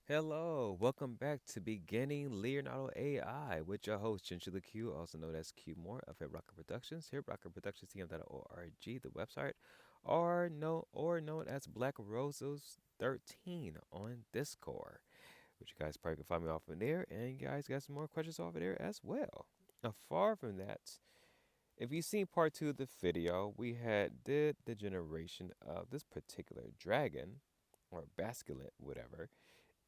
Hello, welcome back to Beginning Leonardo AI with your host ChinchillaQ, also known as Q More of Hip Rocker Productions. Here, Rocker Productions TM.org, the website, or known as Black Roses 13 on Discord, which you guys probably can find me off of there, and you guys got some more questions off of there as well. Far from that, if you've seen part two of the video, we had did the generation of this particular dragon or basculate, whatever,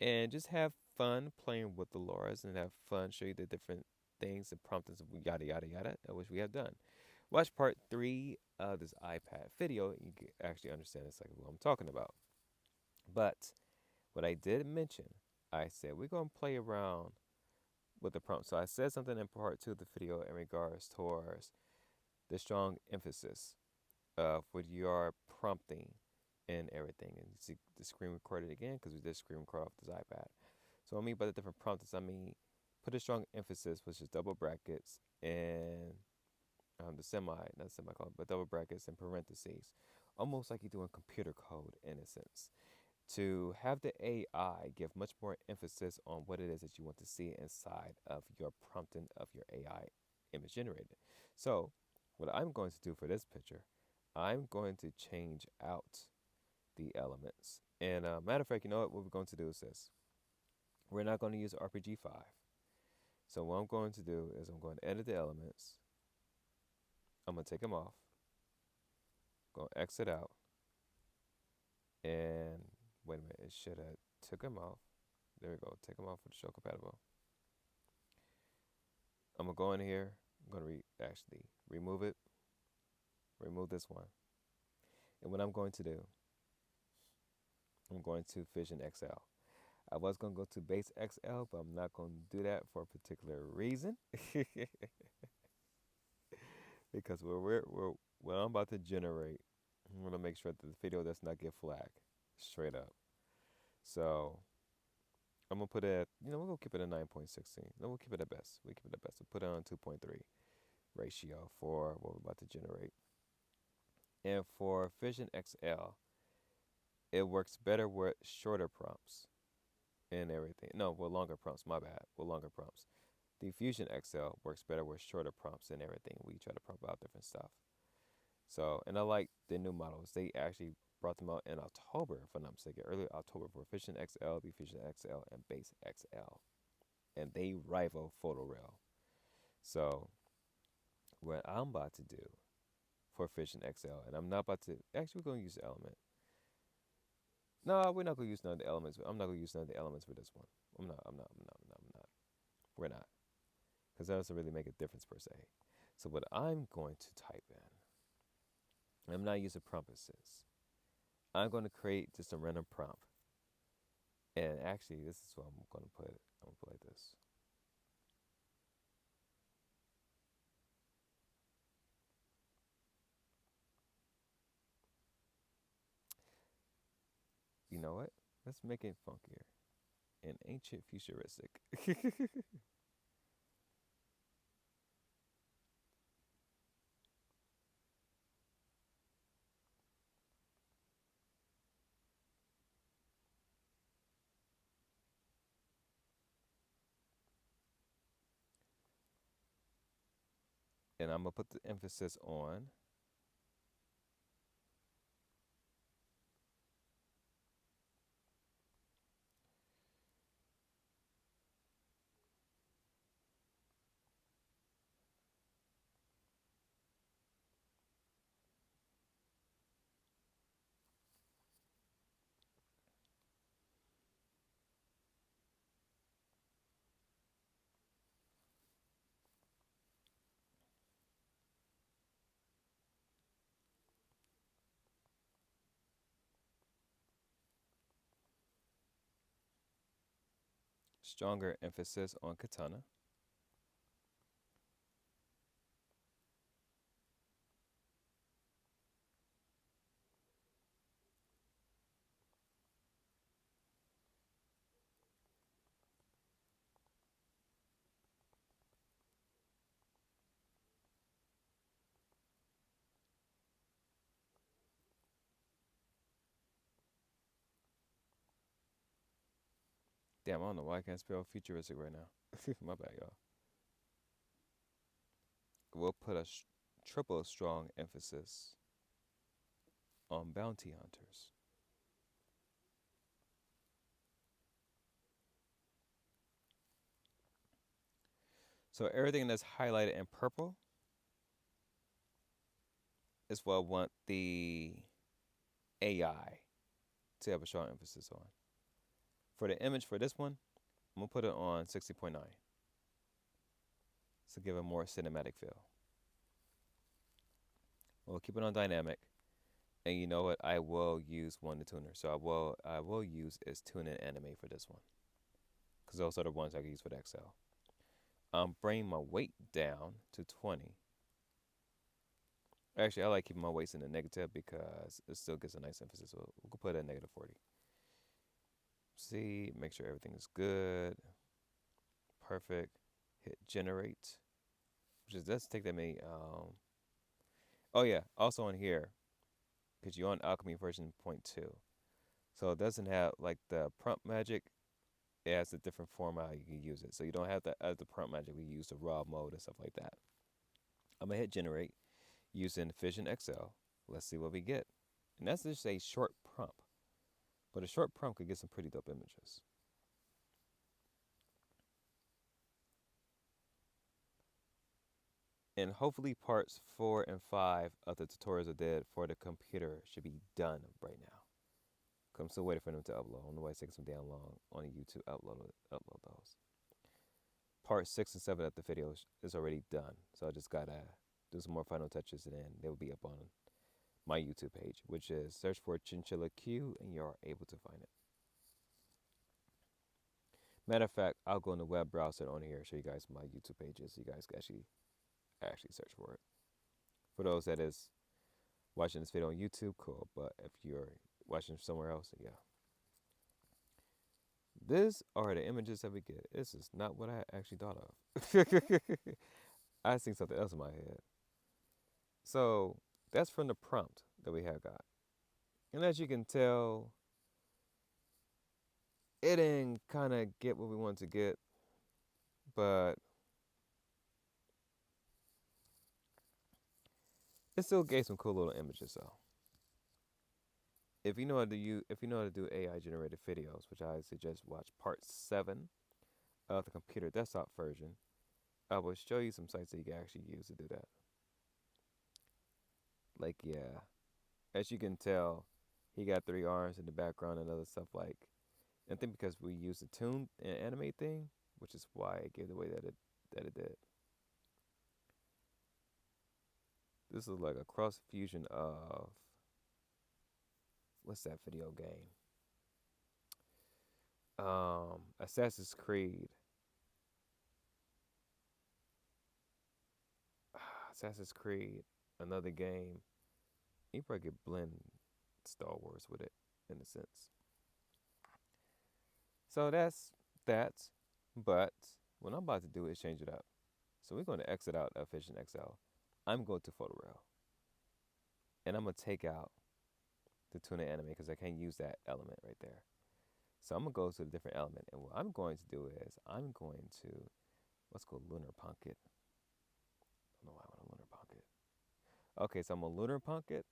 and just have fun playing with the Lauras and have fun, show you the different things and promptings of yada yada yada, which we have done. Watch part three of this iPad video, and you can actually understand exactly what I'm talking about. But what I did mention, I said we're gonna play around with the prompt. So I said something in part two of the video in regards towards the strong emphasis of what you are prompting and everything. And you see the screen recorded again because we did screen record off this iPad. So what I mean by the different prompts, I mean put a strong emphasis, which is double brackets and not semicolon, but double brackets and parentheses, almost like you do in computer code in a sense, to have the AI give much more emphasis on what it is that you want to see inside of your prompting of your AI image generated. So what I'm going to do for this picture, I'm going to change out the elements. And matter of fact, you know what we're going to do is this. We're not going to use RPG 5. So what I'm going to do is I'm going to edit the elements. I'm going to take them off. Going to exit out. And wait a minute, it should have took them off. There we go. Take them off with show compatible. I'm going to go in here. I'm going to actually remove it. Remove this one. And what I'm going to do, I'm going to Fission XL. I was going to go to Base XL, but I'm not going to do that for a particular reason. Because what I'm about to generate, I'm gonna make sure that the video does not get flagged, straight up. So I'm gonna put it at, we're gonna keep it at 9.16. No, we'll keep it at best. We keep it at best. We'll put it on 2.3 ratio for what we're about to generate. And for Fission XL, it works better with shorter prompts and everything. No, with longer prompts. My bad. With longer prompts. The Fusion XL works better with shorter prompts and everything. We try to prompt out different stuff. So, and I like the new models. They actually brought them out in October, if I'm not mistaken, early October for Fusion XL, the Fusion XL, and Base XL. And they rival PhotoRail. So, what I'm about to do for Fusion XL, and I'm not about to, actually, we're going to use the element. No, we're not going to use none of the elements. I'm not going to use none of the elements for this one. I'm not. We're not. Because that doesn't really make a difference per se. So, what I'm going to type in, I'm not using prompt assist. I'm going to create just a random prompt. And actually, this is what I'm going to put. I'm going to put like this. You know what? Let's make it funkier and ancient futuristic. And I'm going to put the emphasis on stronger emphasis on katana. Damn, I don't know why I can't spell futuristic right now. My bad, y'all. We'll put a triple strong emphasis on bounty hunters. So everything that's highlighted in purple is what I want the AI to have a strong emphasis on. For the image for this one, I'm gonna put it on 60.9 to give a more cinematic feel. We'll keep it on dynamic, and you know what? I will use one to tuner. So I will use is tune and animate for this one, because those are the ones I can use for the Excel. I'm bringing my weight down to 20. Actually, I like keeping my weights in the negative because it still gives a nice emphasis. So we'll put it at negative 40. See, make sure everything is good. Perfect. Hit generate, which is does take that many. Oh yeah, also on here, because you're on Alchemy version point 2, so it doesn't have like the prompt magic. It has a different format you can use it. So you don't have to as the prompt magic we use the raw mode and stuff like that. I'm gonna hit generate using Fission Excel. Let's see what we get. And that's just a short prompt, but a short prompt could get some pretty dope images. And hopefully parts 4 and 5 of the tutorials I did for the computer should be done right now. Cause I'm still waiting for them to upload. I don't know why it's taking some damn long on YouTube upload those. Part 6 and 7 of the video is already done. So I just gotta do some more final touches and then they will be up on my YouTube page, which is search for ChinchillaQ and you're able to find it. Matter of fact, I'll go in the web browser on here, show you guys my YouTube pages so you guys can actually search for it. For those that is watching this video on YouTube, cool. But if you're watching somewhere else, yeah. These are the images that we get. This is not what I actually thought of. I seen something else in my head. So that's from the prompt that we have got. And as you can tell, it didn't kind of get what we wanted to get, but it still gave some cool little images though. If you know how to do AI generated videos, which I suggest watch part 7 of the computer desktop version, I will show you some sites that you can actually use to do that. Like yeah, as you can tell, he got 3 arms in the background and other stuff like. I think because we used the tune and animate thing, which is why it gave the way that it did. This is like a cross fusion of what's that video game? Assassin's Creed. Assassin's Creed, another game. You probably could blend Star Wars with it in a sense. So that's that. But what I'm about to do is change it up. So we're going to exit out of Vision XL. I'm going to Photoreal. And I'm going to take out the tuna anime because I can't use that element right there. So I'm going to go to a different element. And what I'm going to do is I'm going to, let's go Lunar Punk it. I don't know why I want to Lunar Punk it. Okay, so I'm going to Lunar Punk it.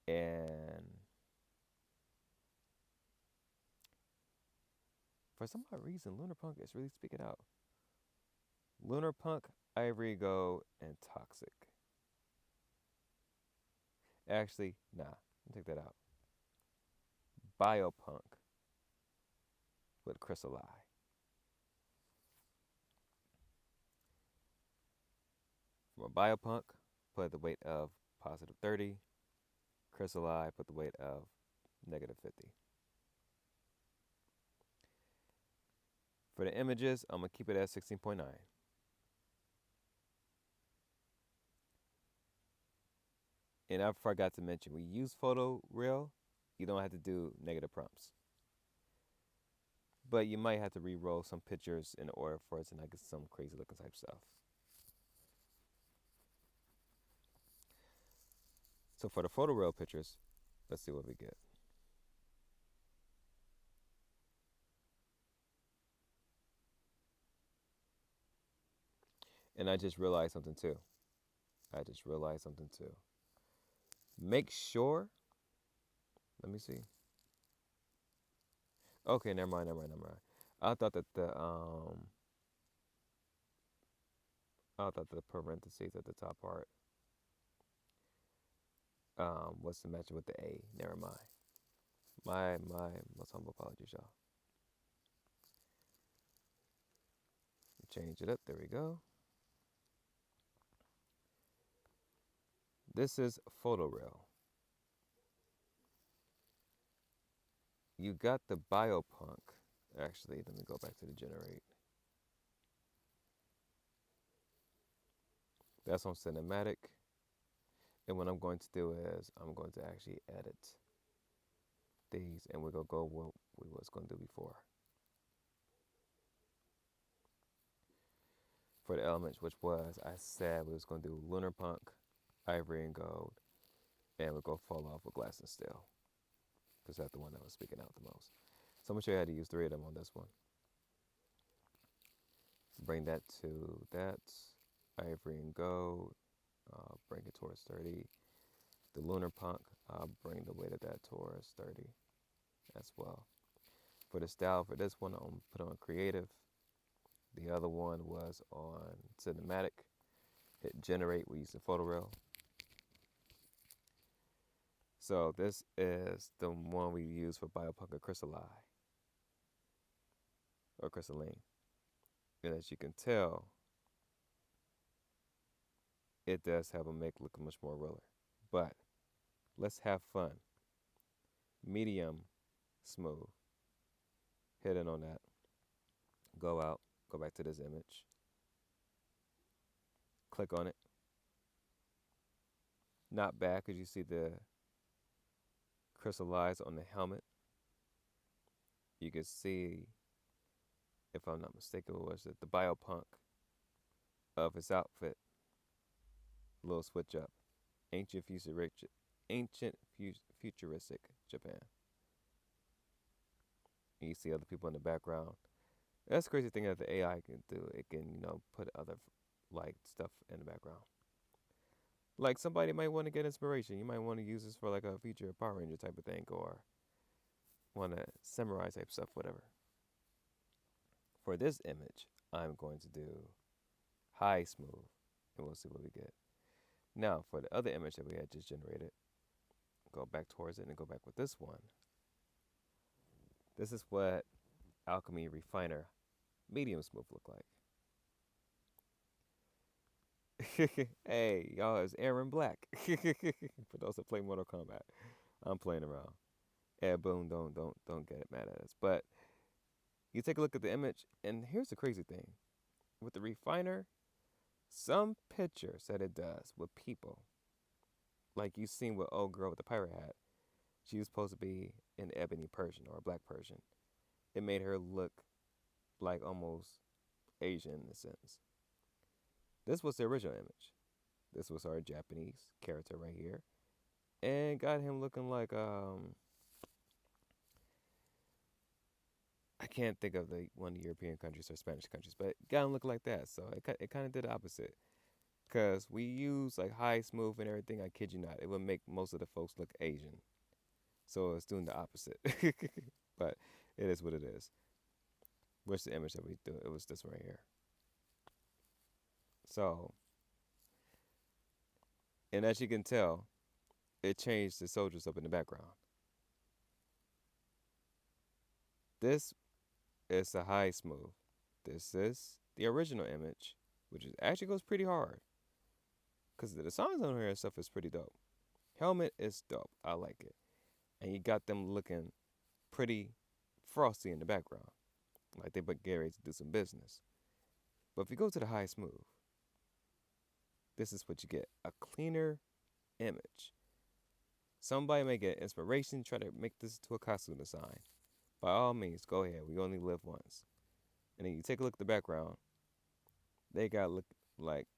And for some odd reason, Lunar Punk is really speaking out. Lunar Punk, Ivory Go, and Toxic. Actually, nah, take that out. Biopunk with ChinchillaQ. For a Biopunk, put the weight of positive 30. ChinchillaQ, put the weight of negative 50. For the images, I'm going to keep it at 16.9. And I forgot to mention, we use Photoreal. You don't have to do negative prompts. But you might have to re-roll some pictures in order for it to not get some crazy looking type stuff. So for the Photoreal pictures, let's see what we get. And I just realized something too. I just realized something too. Make sure. Let me see. Okay, never mind, never mind, never mind. I thought that the parentheses at the top part was to match with the A. Never mind. My most humble apologies, y'all. Change it up. There we go. This is photoreal. You got the biopunk. Actually, let me go back to the generate. That's on cinematic. And what I'm going to do is I'm going to actually edit these, and we're gonna go what we was gonna do before for the elements, which was I said we was gonna do lunar punk, ivory and gold, and we're gonna fall off with glass and steel because that's the one that was speaking out the most. So I'm gonna show you how to use 3 of them on this one. Bring that to that ivory and gold. Bring it towards 30. The lunar punk, bring the weight of that towards 30 as well. For the style for this one, I'm put on creative. The other one was on cinematic. Hit generate. We use the photoreal. So this is the one we use for biopunk or crystalline or crystalline. And as you can tell, it does have a make look much more realer. But let's have fun. Medium, smooth. Hit in on that. Go out. Go back to this image. Click on it. Not bad because you see the crystallized on the helmet. You can see, if I'm not mistaken, what was it? The biopunk of his outfit. A little switch up. Ancient futuristic Japan. And you see other people in the background. That's the crazy thing that the AI can do. It can, put other like stuff in the background. Like somebody might want to get inspiration. You might want to use this for like a feature Power Ranger type of thing, or want to samurai type stuff, whatever. For this image, I'm going to do high smooth, and we'll see what we get. Now, for the other image that we had just generated, go back towards it and go back with this one. This is what Alchemy Refiner medium smooth look like. Hey, y'all, it's Aaron Black. For those that play Mortal Kombat, I'm playing around. Ed Boon, don't get mad at us. But you take a look at the image, and here's the crazy thing: with the refiner, some pictures that it does with people, like you seen with old girl with the pirate hat, she was supposed to be an ebony Persian or a black Persian. It made her look like almost Asian in a sense. This was the original image. This was our Japanese character right here, and got him looking like I can't think of the one of the European countries or Spanish countries, but got him looking like that. So it kind of did the opposite. Cause we use like high smooth and everything. I kid you not, it would make most of the folks look Asian. So it's doing the opposite. But it is what it is. Where's the image that we do? It was this right here. So, and as you can tell, it changed the soldiers up in the background. This is a high smooth. This is the original image, which is, actually goes pretty hard. Because the designs on here and stuff is pretty dope. Helmet is dope. I like it. And you got them looking pretty frosty in the background. Like they but get ready to do some business. But if you go to the high smooth, this is what you get. A cleaner image. Somebody may get inspiration, try to make this to a costume design. By all means, go ahead. We only live once. And then you take a look at the background. They got look like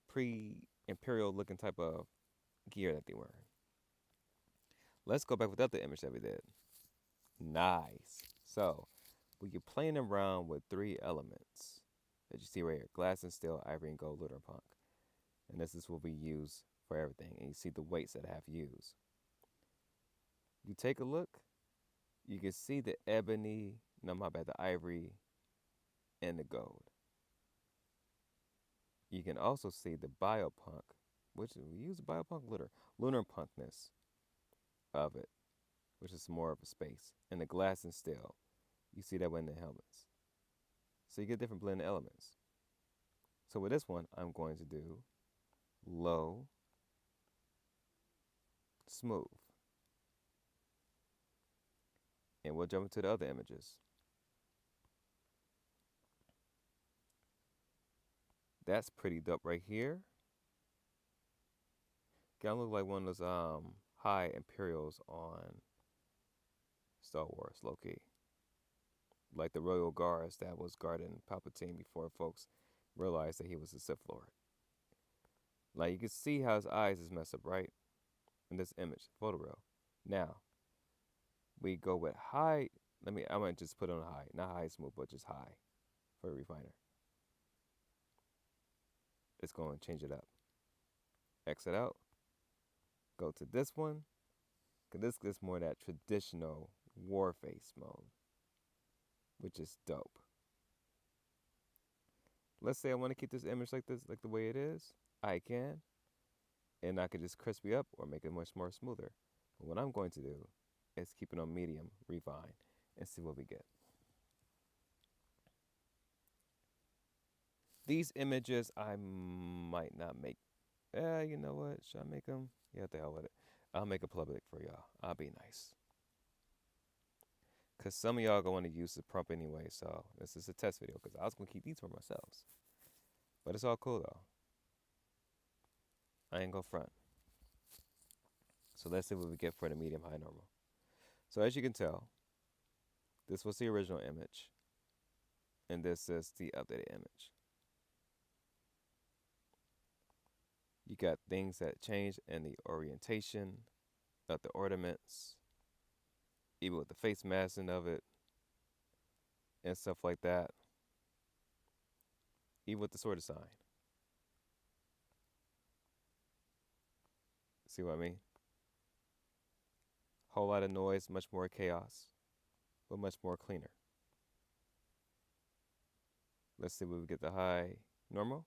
pre-imperial looking type of gear that they wearing. Let's go back with the other image that we did. Nice. So we are playing around with 3 elements. As you see right here, glass and steel, ivory and gold, lunar punk. And this is what we use for everything. And you see the weights that I have used. You take a look, you can see the ebony, no, my bad, the ivory and the gold. You can also see the biopunk, which we use the biopunk lunar punkness of it, which is more of a space. And the glass and steel, you see that in the helmets. So you get different blend elements. So with this one, I'm going to do low, smooth. And we'll jump into the other images. That's pretty dope right here. Kind of look like one of those high Imperials on Star Wars, low key. Like the Royal Guards that was guarding Palpatine before folks realized that he was a Sith Lord. Like you can see how his eyes is messed up, right? In this image, photo real. Now, we go with high. I might just put on high. Not high smooth, but just high for the refiner. It's going to change it up. Exit out. Go to this one. Because this gets more of that traditional war face mode, which is dope. Let's say I want to keep this image like this, like the way it is. I can. And I can just crispy up or make it much more smoother. But what I'm going to do is keep it on medium, refine, and see what we get. These images I might not make. You know what? Should I make them? Yeah, what the hell with it. I'll make a public for y'all. I'll be nice. Because some of y'all going to use the prompt anyway, so this is a test video because I was going to keep these for myself. But it's all cool, though. I ain't going to front. So let's see what we get for the medium, high, normal. So as you can tell, this was the original image. And this is the updated image. You got things that change in the orientation of the ornaments, even with the face masking of it, and stuff like that. Even with the sword design. See what I mean? Whole lot of noise, much more chaos, but much more cleaner. Let's see what we get the high normal.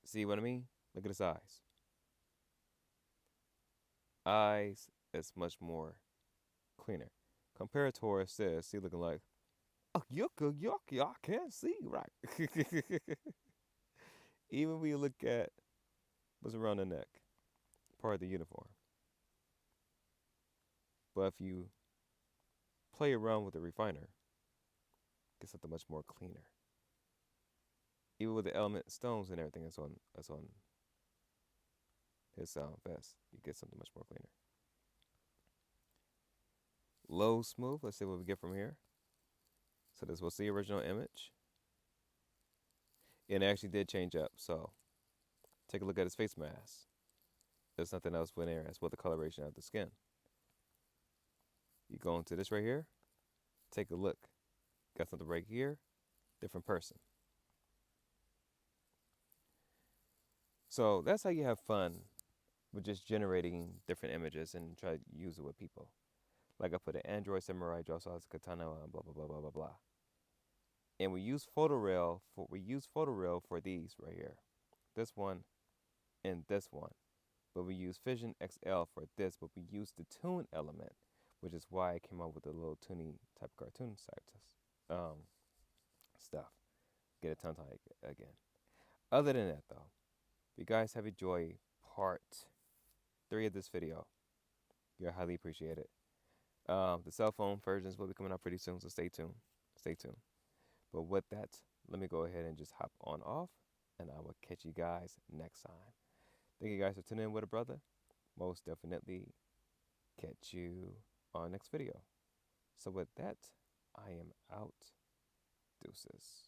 See what I mean? Look at his eyes. Eyes is much more cleaner. Compared to this, see looking like, oh, yucca, I can't see right. Even when you look at what's around the neck, part of the uniform. But if you play around with the refiner, get something much more cleaner. Even with the element stones and everything that's on his vest, you get something much more cleaner. Low smooth, let's see what we get from here. So this was the original image. And it actually did change up, so take a look at his face mask. There's nothing else in there as well the coloration of the skin. You go into this right here, take a look. Got something right here, different person. So that's how you have fun with just generating different images and try to use it with people. Like I put an android samurai draws out his katana, blah blah blah blah blah blah. And we use photoreal for these right here. This one and this one. But we use Fission XL for this, but we use the toon element, which is why I came up with a little toony type cartoon stuff. Get a tongue tie again. Other than that though, if you guys have enjoyed part 3 of this video, you're highly appreciated. The cell phone versions will be coming out pretty soon, so stay tuned. Stay tuned. But with that, let me go ahead and just hop on off, and I will catch you guys next time. Thank you guys for tuning in with a brother. Most definitely catch you on next video. So with that, I am out. Deuces.